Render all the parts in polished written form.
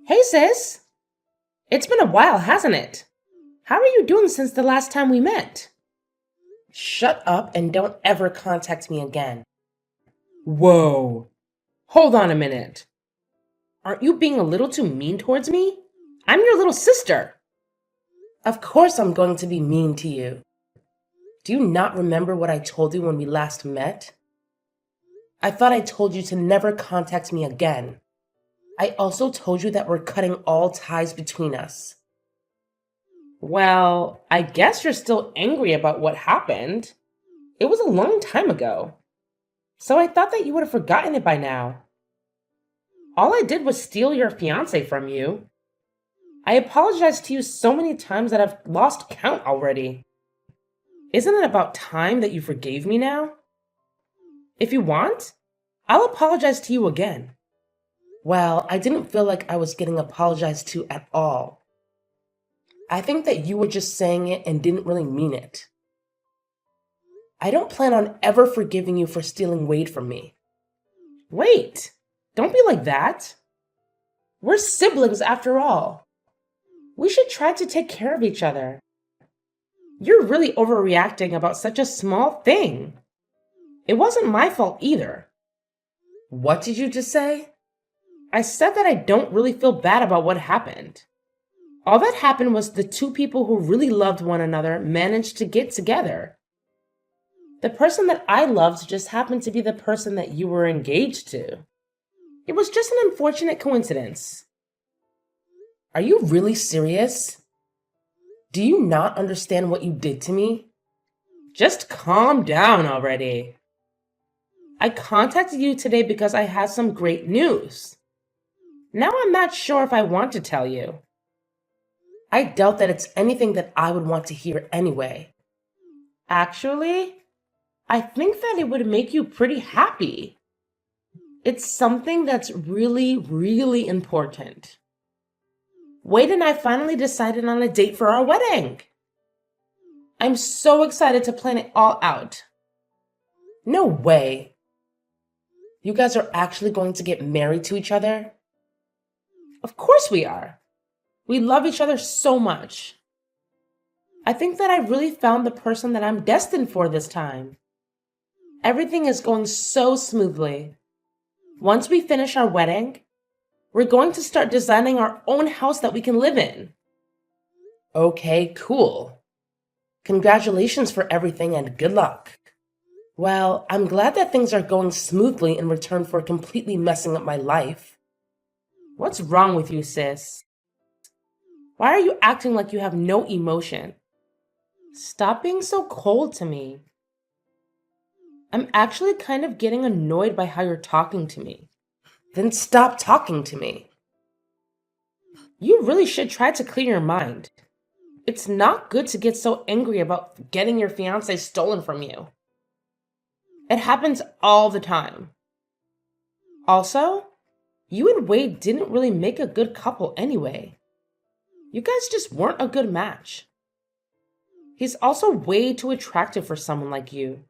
Hey sis, it's been a while, hasn't it? How are you doing since the last time we met? Shut up and don't ever contact me again. Whoa, hold on a minute. Aren't you being a little too mean towards me? I'm your little sister. Of course I'm going to be mean to you. Do you not remember what I told you when we last met? I thought I told you to never contact me again. I also told you that we're cutting all ties between us. Well, I guess you're still angry about what happened. It was a long time ago. So I thought that you would have forgotten it by now. All I did was steal your fiance from you. I apologized to you so many times that I've lost count already. Isn't it about time that you forgave me now? If you want, I'll apologize to you again. Well, I didn't feel like I was getting apologized to at all. I think that you were just saying it and didn't really mean it. I don't plan on ever forgiving you for stealing Wade from me. Wait, don't be like that. We're siblings after all. We should try to take care of each other. You're really overreacting about such a small thing. It wasn't my fault either. What did you just say? I said that I don't really feel bad about what happened. All that happened was the two people who really loved one another managed to get together. The person that I loved just happened to be the person that you were engaged to. It was just an unfortunate coincidence. Are you really serious? Do you not understand what you did to me? Just calm down already. I contacted you today because I had some great news. Now I'm not sure if I want to tell you. I doubt that it's anything that I would want to hear anyway. Actually, I think that it would make you pretty happy. It's something that's really, really important. Wade and I finally decided on a date for our wedding. I'm so excited to plan it all out. No way. You guys are actually going to get married to each other? Of course we are. We love each other so much. I think that I really found the person that I'm destined for this time. Everything is going so smoothly. Once we finish our wedding, we're going to start designing our own house that we can live in. Okay, cool. Congratulations for everything and good luck. Well, I'm glad that things are going smoothly in return for completely messing up my life. What's wrong with you, sis? Why are you acting like you have no emotion? Stop being so cold to me. I'm actually kind of getting annoyed by how you're talking to me. Then stop talking to me. You really should try to clear your mind. It's not good to get so angry about getting your fiance stolen from you. It happens all the time. Also, you and Wade didn't really make a good couple anyway. You guys just weren't a good match. He's also way too attractive for someone like you.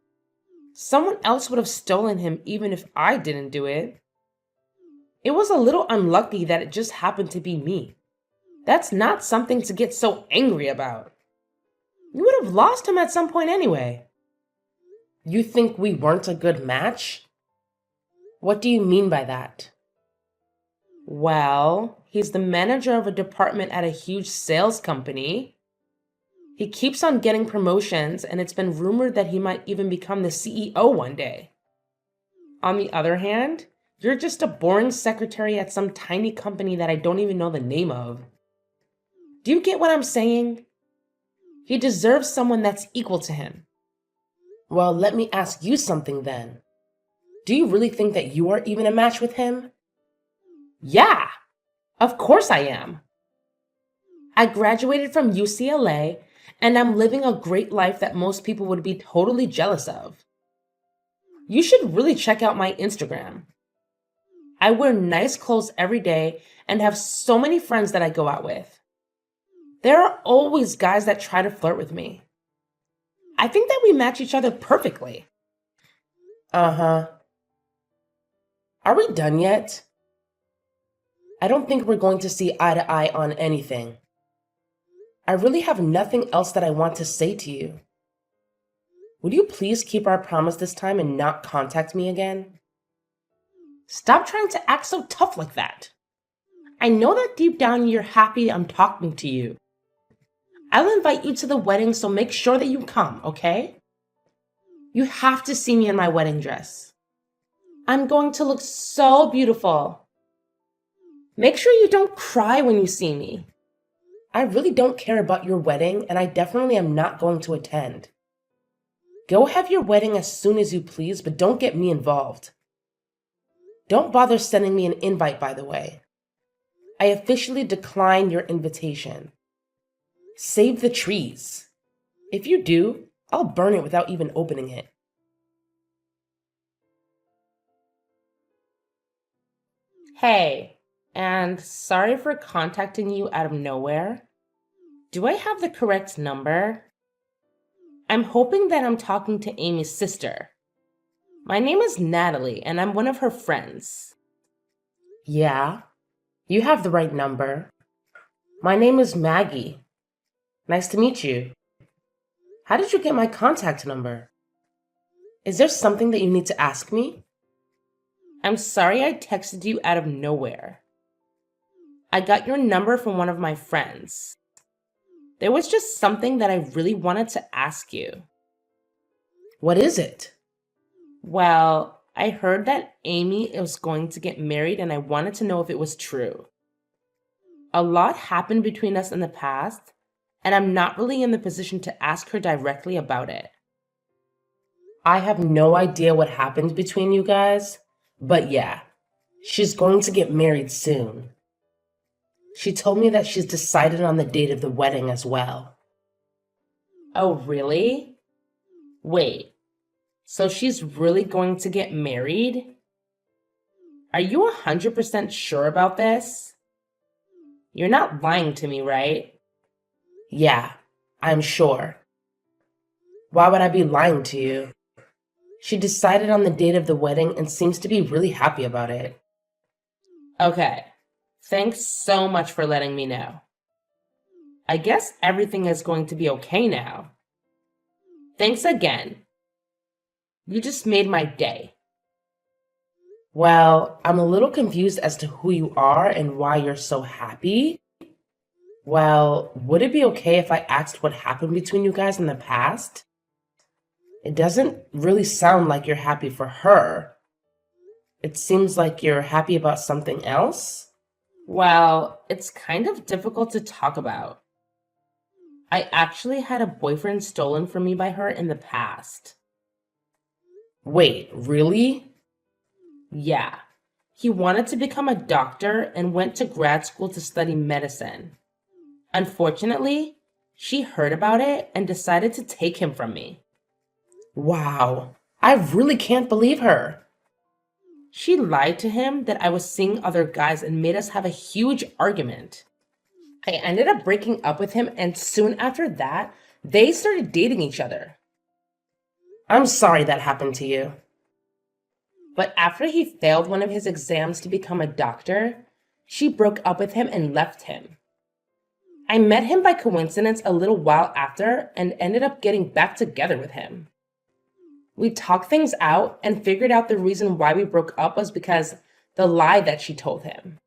Someone else would have stolen him even if I didn't do it. It was a little unlucky that it just happened to be me. That's not something to get so angry about. You would have lost him at some point anyway. You think we weren't a good match? What do you mean by that? Well, he's the manager of a department at a huge sales company. He keeps on getting promotions, and it's been rumored that he might even become the CEO one day. On the other hand, you're just a boring secretary at some tiny company that I don't even know the name of. Do you get what I'm saying? He deserves someone that's equal to him. Well, let me ask you something then. Do you really think that you are even a match with him? Yeah, of course I am. I graduated from UCLA, and I'm living a great life that most people would be totally jealous of. You should really check out my Instagram. I wear nice clothes every day and have so many friends that I go out with. There are always guys that try to flirt with me. I think that we match each other perfectly. Uh-huh. Are we done yet? I don't think we're going to see eye to eye on anything. I really have nothing else that I want to say to you. Would you please keep our promise this time and not contact me again? Stop trying to act so tough like that. I know that deep down you're happy I'm talking to you. I'll invite you to the wedding, so make sure that you come, okay? You have to see me in my wedding dress. I'm going to look so beautiful. Make sure you don't cry when you see me. I really don't care about your wedding, and I definitely am not going to attend. Go have your wedding as soon as you please, but don't get me involved. Don't bother sending me an invite, by the way. I officially decline your invitation. Save the trees. If you do, I'll burn it without even opening it. Hey, and sorry for contacting you out of nowhere. Do I have the correct number? I'm hoping that I'm talking to Amy's sister. My name is Natalie, and I'm one of her friends. Yeah, you have the right number. My name is Maggie. Nice to meet you. How did you get my contact number? Is there something that you need to ask me? I'm sorry I texted you out of nowhere. I got your number from one of my friends. There was just something that I really wanted to ask you. What is it? Well, I heard that Amy was going to get married, and I wanted to know if it was true. A lot happened between us in the past, and I'm not really in the position to ask her directly about it. I have no idea what happened between you guys, but yeah, she's going to get married soon. She told me that she's decided on the date of the wedding as well. Oh, really? Wait, so she's really going to get married? Are you 100% sure about this? You're not lying to me, right? Yeah, I'm sure. Why would I be lying to you? She decided on the date of the wedding and seems to be really happy about it. Okay, thanks so much for letting me know. I guess everything is going to be okay now. Thanks again. You just made my day. Well, I'm a little confused as to who you are and why you're so happy. Well, would it be okay if I asked what happened between you guys in the past? It doesn't really sound like you're happy for her. It seems like you're happy about something else. Well, it's kind of difficult to talk about. I actually had a boyfriend stolen from me by her in the past. Wait, really? Yeah. He wanted to become a doctor and went to grad school to study medicine. Unfortunately, she heard about it and decided to take him from me. Wow, I really can't believe her. She lied to him that I was seeing other guys and made us have a huge argument. I ended up breaking up with him, and soon after that, they started dating each other. I'm sorry that happened to you. But after he failed one of his exams to become a doctor, she broke up with him and left him. I met him by coincidence a little while after and ended up getting back together with him. We talked things out and figured out the reason why we broke up was because the lie that she told him.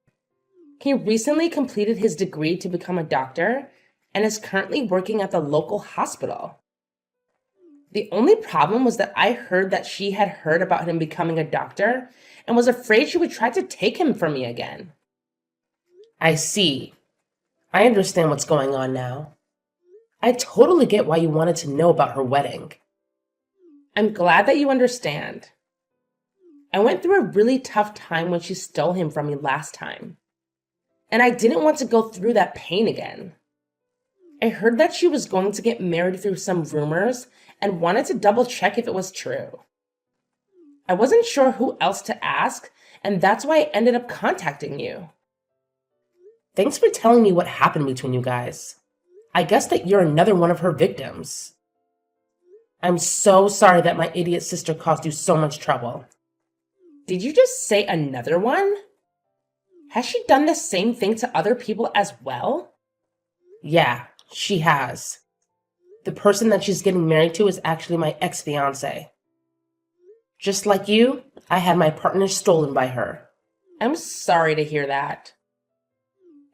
He recently completed his degree to become a doctor and is currently working at the local hospital. The only problem was that I heard that she had heard about him becoming a doctor and was afraid she would try to take him from me again. I see. I understand what's going on now. I totally get why you wanted to know about her wedding. I'm glad that you understand. I went through a really tough time when she stole him from me last time, and I didn't want to go through that pain again. I heard that she was going to get married through some rumors and wanted to double check if it was true. I wasn't sure who else to ask, and that's why I ended up contacting you. Thanks for telling me what happened between you guys. I guess that you're another one of her victims. I'm so sorry that my idiot sister caused you so much trouble. Did you just say another one? Has she done the same thing to other people as well? Yeah, she has. The person that she's getting married to is actually my ex-fiance. Just like you, I had my partner stolen by her. I'm sorry to hear that.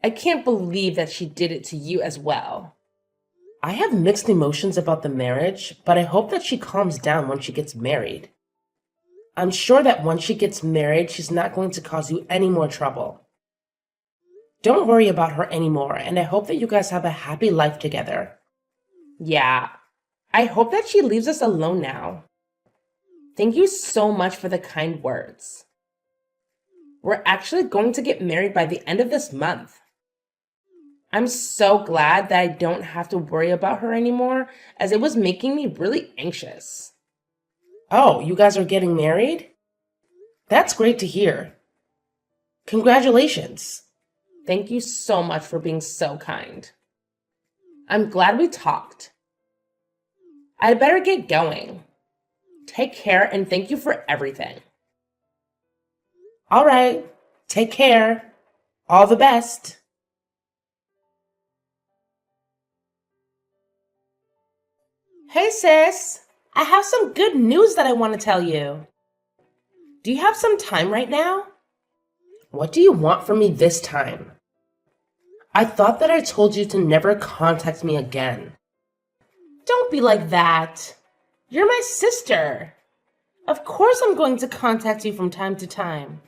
I can't believe that she did it to you as well. I have mixed emotions about the marriage, but I hope that she calms down when she gets married. I'm sure that once she gets married, she's not going to cause you any more trouble. Don't worry about her anymore, and I hope that you guys have a happy life together. Yeah, I hope that she leaves us alone now. Thank you so much for the kind words. We're actually going to get married by the end of this month. I'm so glad that I don't have to worry about her anymore, as it was making me really anxious. Oh, you guys are getting married? That's great to hear. Congratulations. Thank you so much for being so kind. I'm glad we talked. I'd better get going. Take care and thank you for everything. All right, take care. All the best. Hey sis, I have some good news that I want to tell you. Do you have some time right now? What do you want from me this time? I thought that I told you to never contact me again. Don't be like that. You're my sister. Of course I'm going to contact you from time to time.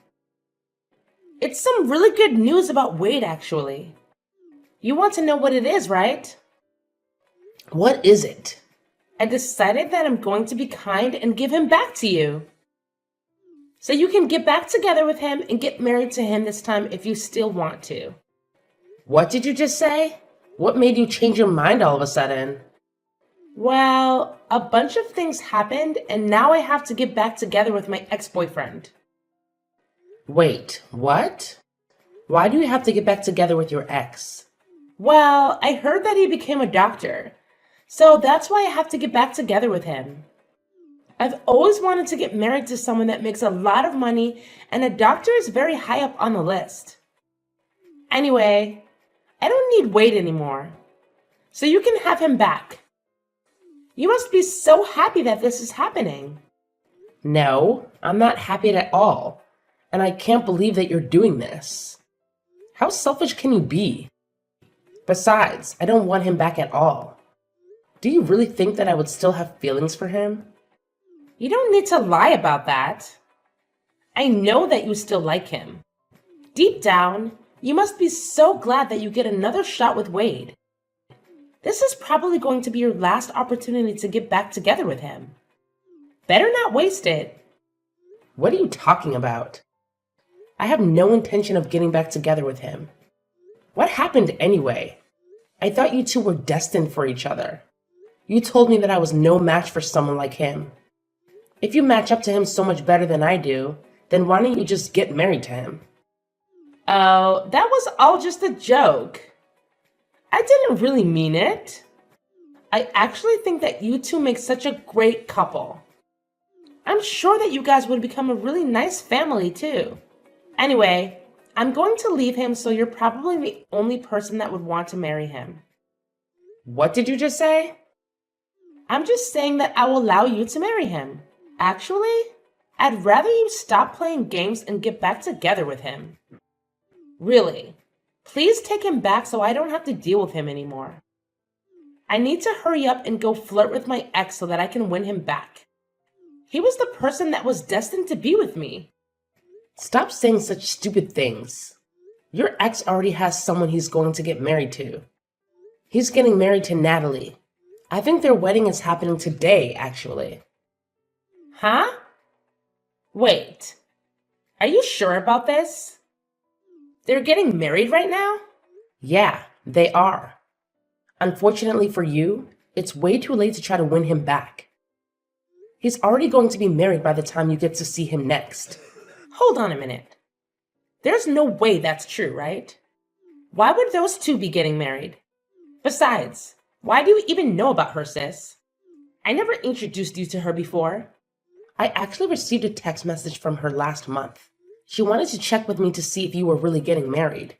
It's some really good news about Wade, actually. You want to know what it is, right? What is it? I decided that I'm going to be kind and give him back to you. So you can get back together with him and get married to him this time if you still want to. What did you just say? What made you change your mind all of a sudden? Well, a bunch of things happened and now I have to get back together with my ex-boyfriend. Wait, what? Why do you have to get back together with your ex? Well, I heard that he became a doctor, so that's why I have to get back together with him. I've always wanted to get married to someone that makes a lot of money, and a doctor is very high up on the list. Anyway, I don't need Wade anymore, so you can have him back. You must be so happy that this is happening. No, I'm not happy at all, and I can't believe that you're doing this. How selfish can you be? Besides, I don't want him back at all. Do you really think that I would still have feelings for him? You don't need to lie about that. I know that you still like him. Deep down, you must be so glad that you get another shot with Wade. This is probably going to be your last opportunity to get back together with him. Better not waste it. What are you talking about? I have no intention of getting back together with him. What happened anyway? I thought you two were destined for each other. You told me that I was no match for someone like him. If you match up to him so much better than I do, then why don't you just get married to him? Oh, that was all just a joke. I didn't really mean it. I actually think that you two make such a great couple. I'm sure that you guys would become a really nice family too. Anyway, I'm going to leave him, so you're probably the only person that would want to marry him. What did you just say? I'm just saying that I will allow you to marry him. Actually, I'd rather you stop playing games and get back together with him. Really, please take him back so I don't have to deal with him anymore. I need to hurry up and go flirt with my ex so that I can win him back. He was the person that was destined to be with me. Stop saying such stupid things. Your ex already has someone he's going to get married to. He's getting married to Natalie. I think their wedding is happening today, actually. Huh? Wait, are you sure about this? They're getting married right now? Yeah, they are. Unfortunately for you, it's way too late to try to win him back. He's already going to be married by the time you get to see him next. Hold on a minute. There's no way that's true, right? Why would those two be getting married? Besides, why do you even know about her, sis? I never introduced you to her before. I actually received a text message from her last month. She wanted to check with me to see if you were really getting married.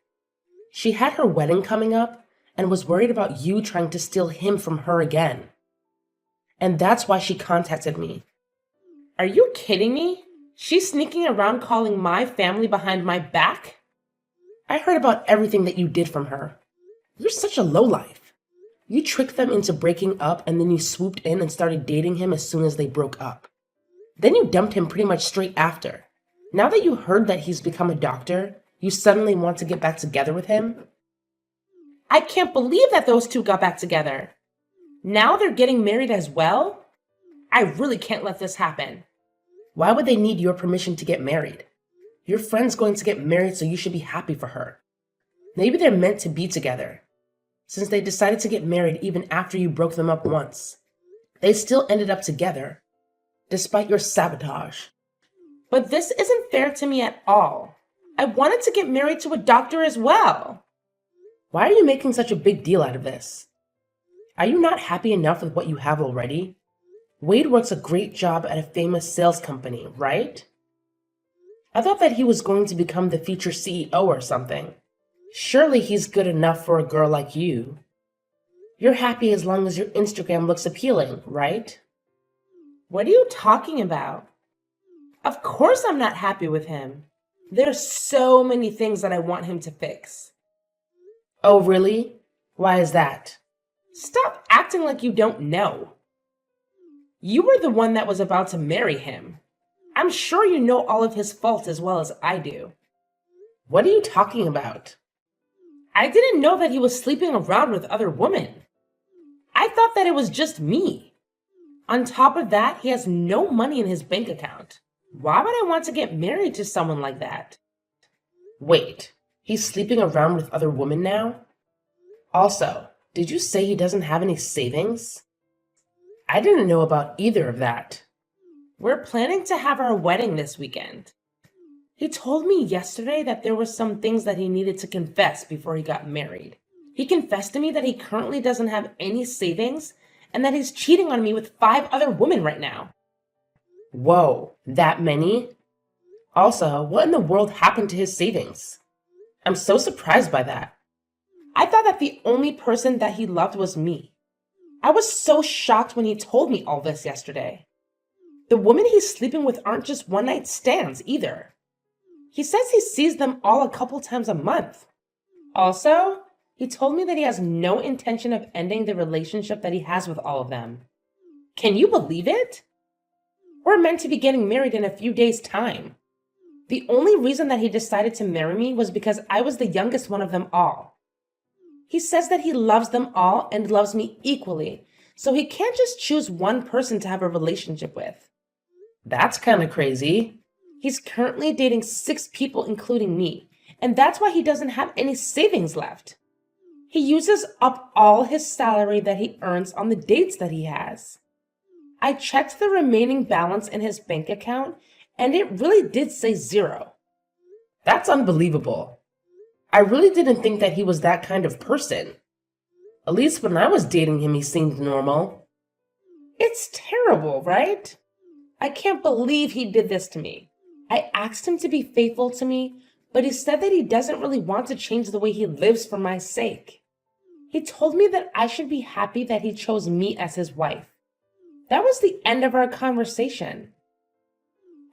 She had her wedding coming up and was worried about you trying to steal him from her again. And that's why she contacted me. Are you kidding me? She's sneaking around calling my family behind my back? I heard about everything that you did from her. You're such a lowlife. You tricked them into breaking up and then you swooped in and started dating him as soon as they broke up. Then you dumped him pretty much straight after. Now that you heard that he's become a doctor, you suddenly want to get back together with him? I can't believe that those two got back together. Now they're getting married as well? I really can't let this happen. Why would they need your permission to get married? Your friend's going to get married, so you should be happy for her. Maybe they're meant to be together. Since they decided to get married even after you broke them up once, they still ended up together, despite your sabotage. But this isn't fair to me at all. I wanted to get married to a doctor as well. Why are you making such a big deal out of this? Are you not happy enough with what you have already? Wade works a great job at a famous sales company, right? I thought that he was going to become the future CEO or something. Surely he's good enough for a girl like you. You're happy as long as your Instagram looks appealing, right? What are you talking about? Of course I'm not happy with him. There's so many things that I want him to fix. Oh, really? Why is that? Stop acting like you don't know. You were the one that was about to marry him. I'm sure you know all of his faults as well as I do. What are you talking about? I didn't know that he was sleeping around with other women. I thought that it was just me. On top of that, he has no money in his bank account. Why would I want to get married to someone like that? Wait, he's sleeping around with other women now? Also, did you say he doesn't have any savings? I didn't know about either of that. We're planning to have our wedding this weekend. He told me yesterday that there were some things that he needed to confess before he got married. He confessed to me that he currently doesn't have any savings and that he's cheating on me with 5 other women right now. Whoa, that many? Also, what in the world happened to his savings? I'm so surprised by that. I thought that the only person that he loved was me. I was so shocked when he told me all this yesterday. The women he's sleeping with aren't just one-night stands either. He says he sees them all a couple times a month. Also, he told me that he has no intention of ending the relationship that he has with all of them. Can you believe it? We're meant to be getting married in a few days' time. The only reason that he decided to marry me was because I was the youngest one of them all. He says that he loves them all and loves me equally, so he can't just choose one person to have a relationship with. That's kind of crazy. He's currently dating 6 people, including me, and that's why he doesn't have any savings left. He uses up all his salary that he earns on the dates that he has. I checked the remaining balance in his bank account, and it really did say 0. That's unbelievable. I really didn't think that he was that kind of person. At least when I was dating him, he seemed normal. It's terrible, right? I can't believe he did this to me. I asked him to be faithful to me, but he said that he doesn't really want to change the way he lives for my sake. He told me that I should be happy that he chose me as his wife. That was the end of our conversation.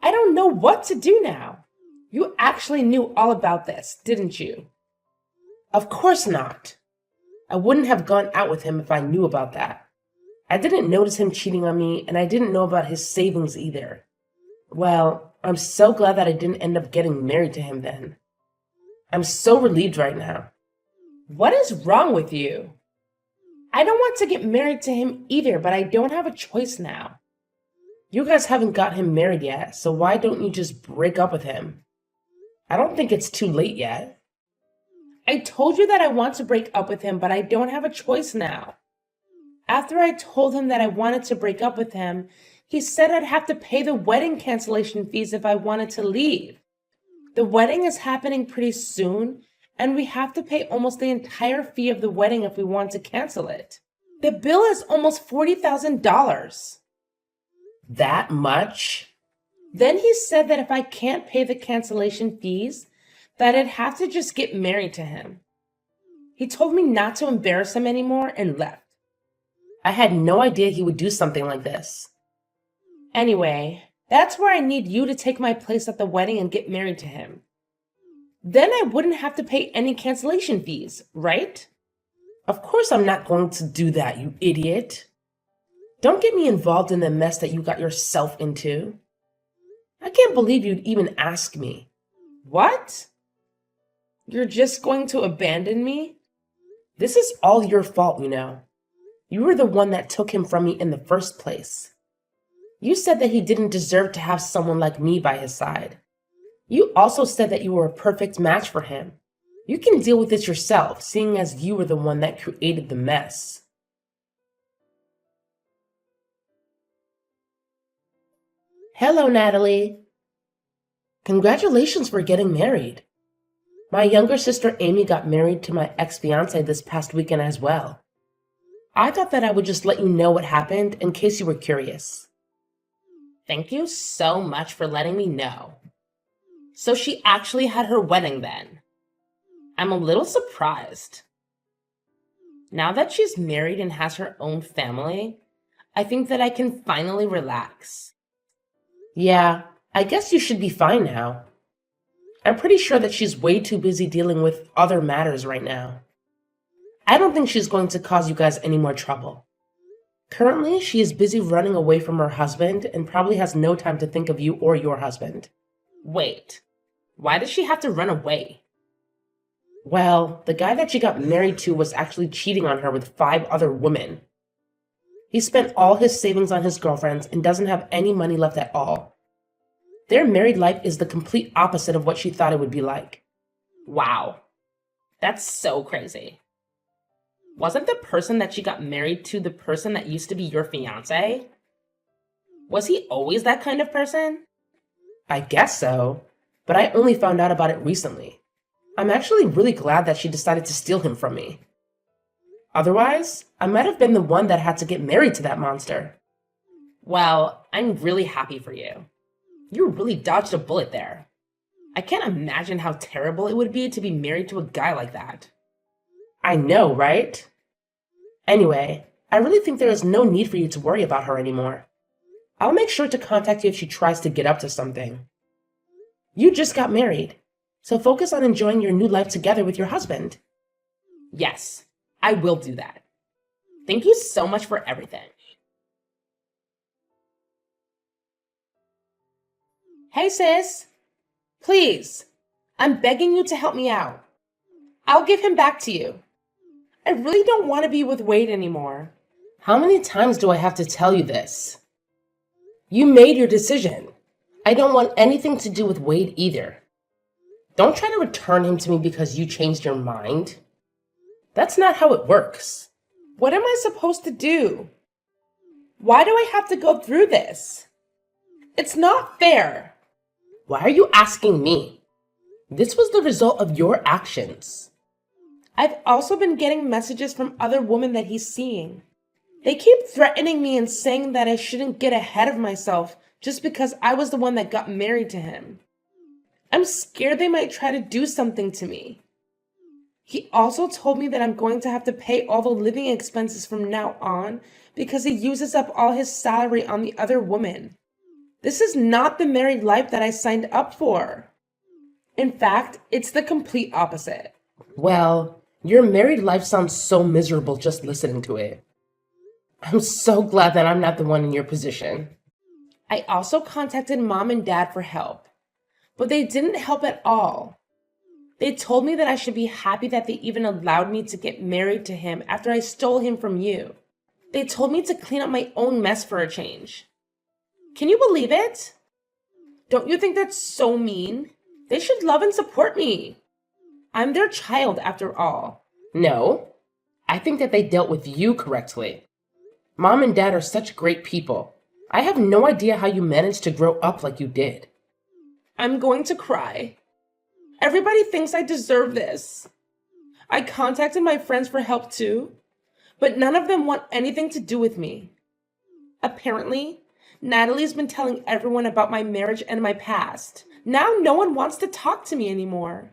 I don't know what to do now. You actually knew all about this, didn't you? Of course not. I wouldn't have gone out with him if I knew about that. I didn't notice him cheating on me, and I didn't know about his savings either. Well, I'm so glad that I didn't end up getting married to him then. I'm so relieved right now. What is wrong with you? I don't want to get married to him either, but I don't have a choice now. You guys haven't got him married yet, so why don't you just break up with him? I don't think it's too late yet. I told you that I want to break up with him, but I don't have a choice now. After I told him that I wanted to break up with him, he said I'd have to pay the wedding cancellation fees if I wanted to leave. The wedding is happening pretty soon, and we have to pay almost the entire fee of the wedding if we want to cancel it. The bill is almost $40,000. That much? Then he said that if I can't pay the cancellation fees, that I'd have to just get married to him. He told me not to embarrass him anymore and left. I had no idea he would do something like this. Anyway, that's where I need you to take my place at the wedding and get married to him. Then I wouldn't have to pay any cancellation fees, right? Of course I'm not going to do that, you idiot. Don't get me involved in the mess that you got yourself into. I can't believe you'd even ask me. What? You're just going to abandon me? This is all your fault, you know. You were the one that took him from me in the first place. You said that he didn't deserve to have someone like me by his side. You also said that you were a perfect match for him. You can deal with this yourself, seeing as you were the one that created the mess. Hello, Natalie. Congratulations for getting married. My younger sister Amy got married to my ex-fiance this past weekend as well. I thought that I would just let you know what happened in case you were curious. Thank you so much for letting me know. So she actually had her wedding then. I'm a little surprised. Now that she's married and has her own family, I think that I can finally relax. Yeah, I guess you should be fine now. I'm pretty sure that she's way too busy dealing with other matters right now. I don't think she's going to cause you guys any more trouble. Currently, she is busy running away from her husband and probably has no time to think of you or your husband. Wait, why does she have to run away? Well, the guy that she got married to was actually cheating on her with 5 other women. He spent all his savings on his girlfriends and doesn't have any money left at all. Their married life is the complete opposite of what she thought it would be like. Wow, that's so crazy. Wasn't the person that she got married to the person that used to be your fiancé? Was he always that kind of person? I guess so, but I only found out about it recently. I'm actually really glad that she decided to steal him from me. Otherwise, I might have been the one that had to get married to that monster. Well, I'm really happy for you. You really dodged a bullet there. I can't imagine how terrible it would be to be married to a guy like that. I know, right? Anyway, I really think there is no need for you to worry about her anymore. I'll make sure to contact you if she tries to get up to something. You just got married, so focus on enjoying your new life together with your husband. Yes, I will do that. Thank you so much for everything. Hey sis, please, I'm begging you to help me out. I'll give him back to you. I really don't want to be with Wade anymore. How many times do I have to tell you this? You made your decision. I don't want anything to do with Wade either. Don't try to return him to me because you changed your mind. That's not how it works. What am I supposed to do? Why do I have to go through this? It's not fair. Why are you asking me? This was the result of your actions. I've also been getting messages from other women that he's seeing. They keep threatening me and saying that I shouldn't get ahead of myself just because I was the one that got married to him. I'm scared they might try to do something to me. He also told me that I'm going to have to pay all the living expenses from now on because he uses up all his salary on the other woman. This is not the married life that I signed up for. In fact, it's the complete opposite. Well, your married life sounds so miserable just listening to it. I'm so glad that I'm not the one in your position. I also contacted mom and dad for help, but they didn't help at all. They told me that I should be happy that they even allowed me to get married to him after I stole him from you. They told me to clean up my own mess for a change. Can you believe it? Don't you think that's so mean? They should love and support me. I'm their child after all. No, I think that they dealt with you correctly. Mom and dad are such great people. I have no idea how you managed to grow up like you did. I'm going to cry. Everybody thinks I deserve this. I contacted my friends for help too, but none of them want anything to do with me. Apparently, Natalie's been telling everyone about my marriage and my past. Now no one wants to talk to me anymore.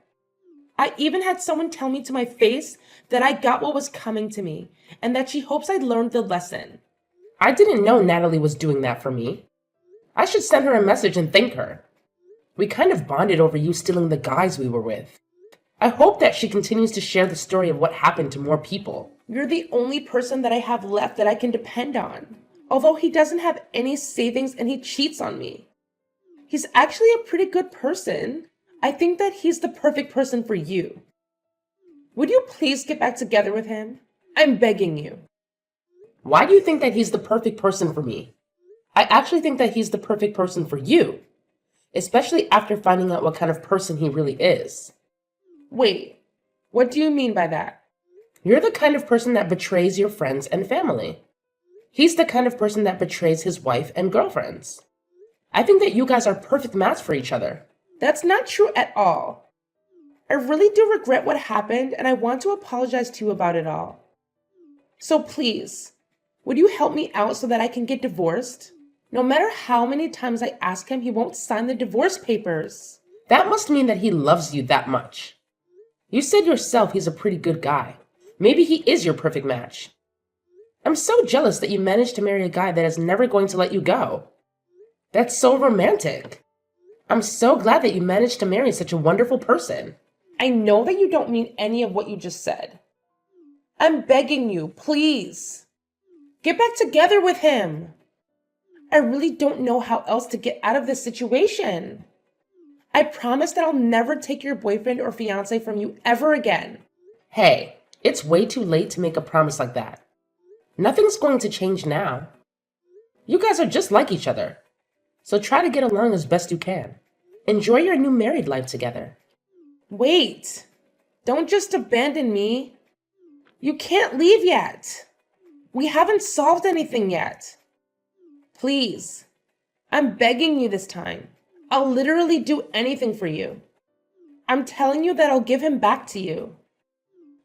I even had someone tell me to my face that I got what was coming to me and that she hopes I learned the lesson. I didn't know Natalie was doing that for me. I should send her a message and thank her. We kind of bonded over you stealing the guys we were with. I hope that she continues to share the story of what happened to more people. You're the only person that I have left that I can depend on. Although he doesn't have any savings and he cheats on me. He's actually a pretty good person. I think that he's the perfect person for you. Would you please get back together with him? I'm begging you. Why do you think that he's the perfect person for me? I actually think that he's the perfect person for you, especially after finding out what kind of person he really is. Wait, what do you mean by that? You're the kind of person that betrays your friends and family. He's the kind of person that betrays his wife and girlfriends. I think that you guys are a perfect match for each other. That's not true at all. I really do regret what happened and I want to apologize to you about it all. So please, would you help me out so that I can get divorced? No matter how many times I ask him, he won't sign the divorce papers. That must mean that he loves you that much. You said yourself he's a pretty good guy. Maybe he is your perfect match. I'm so jealous that you managed to marry a guy that is never going to let you go. That's so romantic. I'm so glad that you managed to marry such a wonderful person. I know that you don't mean any of what you just said. I'm begging you, please. Get back together with him. I really don't know how else to get out of this situation. I promise that I'll never take your boyfriend or fiance from you ever again. Hey, it's way too late to make a promise like that. Nothing's going to change now. You guys are just like each other. So try to get along as best you can. Enjoy your new married life together. Wait, don't just abandon me. You can't leave yet. We haven't solved anything yet. Please, I'm begging you this time. I'll literally do anything for you. I'm telling you that I'll give him back to you.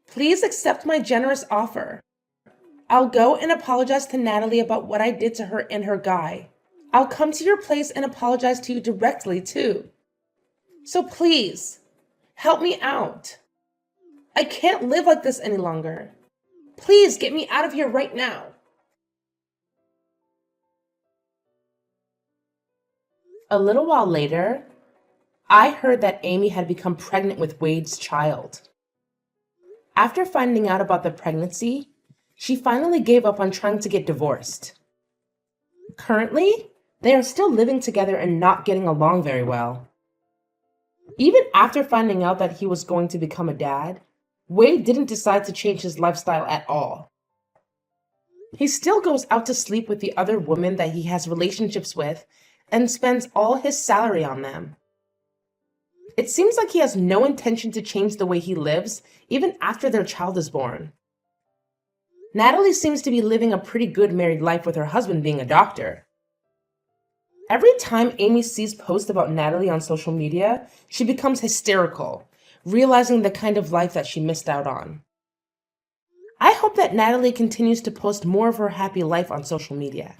Please accept my generous offer. I'll go and apologize to Natalie about what I did to her and her guy. I'll come to your place and apologize to you directly too. So please, help me out. I can't live like this any longer. Please get me out of here right now. A little while later, I heard that Amy had become pregnant with Wade's child. After finding out about the pregnancy, she finally gave up on trying to get divorced. Currently, they are still living together and not getting along very well. Even after finding out that he was going to become a dad, Wade didn't decide to change his lifestyle at all. He still goes out to sleep with the other women that he has relationships with and spends all his salary on them. It seems like he has no intention to change the way he lives, even after their child is born. Natalie seems to be living a pretty good married life with her husband being a doctor. Every time Amy sees posts about Natalie on social media, she becomes hysterical, realizing the kind of life that she missed out on. I hope that Natalie continues to post more of her happy life on social media.